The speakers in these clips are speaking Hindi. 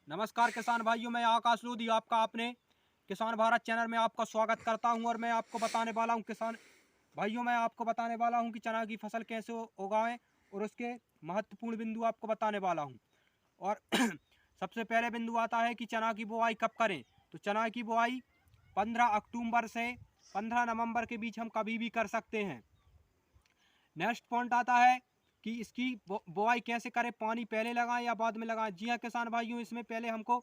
नमस्कार किसान भाइयों, मैं आकाश लोधी आपका अपने किसान भारत चैनल में आपका स्वागत करता हूं। और मैं आपको बताने वाला हूं किसान भाइयों, मैं आपको बताने वाला हूं कि चना की फसल कैसे उगाएं और उसके महत्वपूर्ण बिंदु आपको बताने वाला हूं। और सबसे पहले बिंदु आता है कि चना की बुआई कब करें। तो चना की बुआई 15 अक्टूबर से 15 नवंबर के बीच हम कभी भी कर सकते हैं। नेक्स्ट पॉइंट आता है कि इसकी बुआई कैसे करें, पानी पहले लगाएं या बाद में लगाएं। जी हाँ किसान भाइयों, इसमें पहले हमको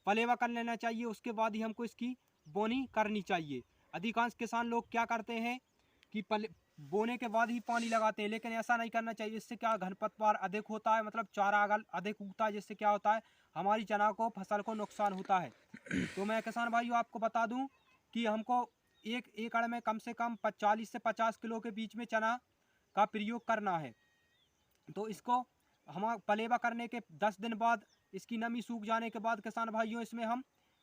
पलेवा कर लेना चाहिए, उसके बाद ही हमको इसकी बोनी करनी चाहिए। अधिकांश किसान लोग क्या करते हैं कि बोने के बाद ही पानी लगाते हैं, लेकिन ऐसा नहीं करना चाहिए। इससे क्या घनपतवार अधिक होता है, मतलब चारा अगल अधिक उगता है, जिससे क्या होता है हमारी चना को फसल को नुकसान होता है। तो मैं किसान भाइयों आपको बता दूं कि हमको एक एकड़ में कम से कम 40 से 50 किलो के बीच में चना का प्रयोग करना है। तो इसको हम पलेवा करने के 10 दिन बाद, इसकी नमी सूख जाने के बाद किसान भाइयों इसमें हम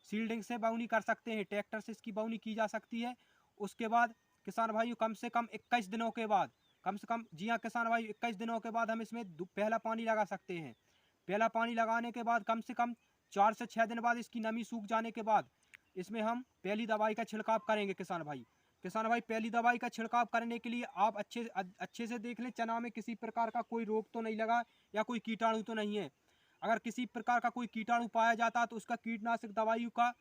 सील्डिंग से बाउनी कर सकते हैं, ट्रैक्टर से इसकी बाउनी की जा सकती है। उसके बाद किसान भाइयों कम से कम 21 दिनों के बाद, कम से कम जी हाँ किसान भाई 21 दिनों के बाद हम इसमें पहला पानी लगा सकते हैं। पहला पानी लगाने के बाद कम से कम 4 से 6 दिन बाद इसकी नमी सूख जाने के बाद इसमें हम पहली दवाई का छिड़काव करेंगे। किसान भाई पहली दवाई का छिड़काव करने के लिए आप अच्छे से देख लें चना में किसी प्रकार का कोई रोग तो नहीं लगा या कोई कीटाणु तो नहीं है। अगर किसी प्रकार का कोई कीटाणु पाया जाता है तो उसका कीटनाशक दवाइयों का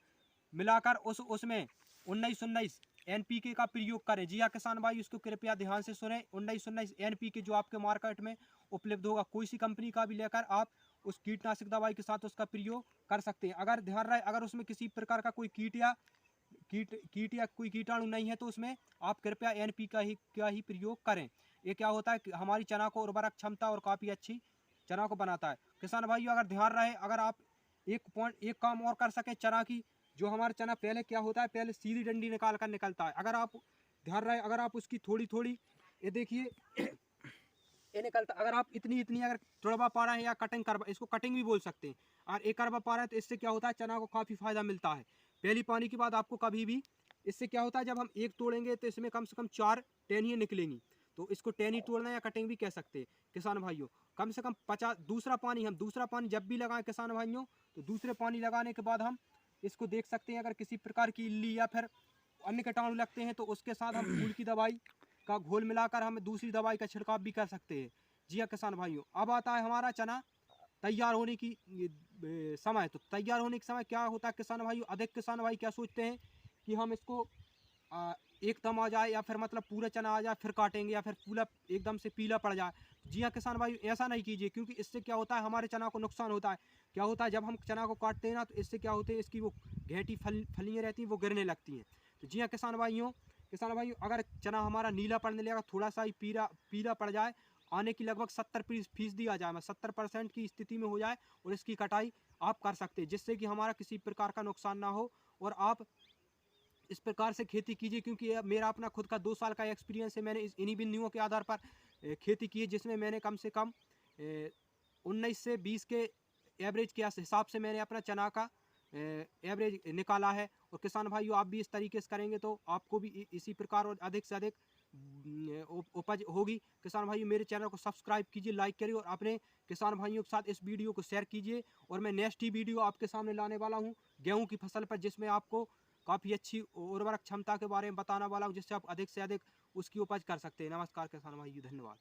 मिलाकर उसमें 19-19 NPK का प्रयोग करें। जी हाँ किसान भाई, इसको कृपया ध्यान से सुने। 19-19 NPK जो आपके मार्केट में उपलब्ध होगा, कोई सी कंपनी का भी लेकर आप उस कीटनाशक दवाई के साथ उसका प्रयोग कर सकते हैं। अगर ध्यान रहे, अगर उसमें किसी प्रकार का कोई कीट या कोई कीटाणु नहीं है तो उसमें आप कृपया NP का ही प्रयोग करें। ये क्या होता है कि हमारी चना को उर्वरक क्षमता और काफ़ी अच्छी चना को बनाता है। किसान भाइयों अगर ध्यान रहे, अगर आप एक काम और कर सके चना की, जो हमारा चना पहले क्या होता है, पहले सीधी डंडी निकाल कर निकलता है। अगर आप ध्यान रहे, अगर आप उसकी थोड़ी थोड़ी ये देखिए ये निकलता, अगर आप इतनी इतनी अगर तुड़वा पा रहे हैं या कटिंग करवा, इसको कटिंग भी बोल सकते हैं, और एक करवा पा रहे हैं तो इससे क्या होता है चना को काफ़ी फायदा मिलता है। पहली पानी के बाद आपको कभी भी इससे क्या होता है, जब हम एक तोड़ेंगे तो इसमें कम से कम 4 टहनियाँ निकलेंगी। तो इसको टहनी तोड़ना या कटिंग भी कह सकते हैं किसान भाइयों। कम से कम 50 दूसरा पानी जब भी लगाएं किसान भाइयों, तो दूसरे पानी लगाने के बाद हम इसको देख सकते हैं। अगर किसी प्रकार की इल्ली या फिर अन्य कीटाणु लगते हैं तो उसके साथ हम फूल की दवाई का घोल मिलाकर हम दूसरी दवाई का छिड़काव भी कर सकते हैं। जी हाँ किसान भाइयों, अब आता है हमारा चना तैयार होने की समय। तो तैयार होने के समय क्या होता है किसान भाइयों, अधिक किसान भाई क्या सोचते हैं कि हम इसको एकदम आ जाए या फिर मतलब पूरा चना आ जाए फिर काटेंगे, या फिर पूरा एकदम से पीला पड़ जाए। जी हाँ किसान भाई, ऐसा नहीं कीजिए, क्योंकि इससे क्या होता है हमारे चना को नुकसान होता है। क्या होता है जब हम चना को काटते हैं ना, तो इससे क्या होते हैं इसकी वो घेटी फलियाँ रहती हैं वो गिरने लगती हैं। तो जी हाँ किसान भाइयों अगर चना हमारा नीला पड़ने लगा, थोड़ा सा ही पीला पीला पड़ जाए, आने की लगभग 70% आ जाए, 70% की स्थिति में हो जाए, और इसकी कटाई आप कर सकते हैं, जिससे कि हमारा किसी प्रकार का नुकसान ना हो। और आप इस प्रकार से खेती कीजिए, क्योंकि मेरा अपना खुद का 2 साल का एक्सपीरियंस है। मैंने इन्हीं बिंदुओं के आधार पर खेती की है, जिसमें मैंने कम से कम 19 से 20 के एवरेज के हिसाब से मैंने अपना चना का एवरेज निकाला है। और किसान भाइयों आप भी इस तरीके से करेंगे तो आपको भी इसी प्रकार और अधिक से अधिक उपज होगी। किसान भाइयों मेरे चैनल को सब्सक्राइब कीजिए, लाइक करिए, और अपने किसान भाइयों के साथ इस वीडियो को शेयर कीजिए। और मैं नेक्स्ट ही वीडियो आपके सामने लाने वाला हूँ गेहूँ की फसल पर, जिसमें आपको काफ़ी अच्छी उर्वरक क्षमता के बारे में बताने वाला हूँ, जिससे आप अधिक से अधिक उसकी उपज कर सकते हैं। नमस्कार किसान भाइयों, धन्यवाद।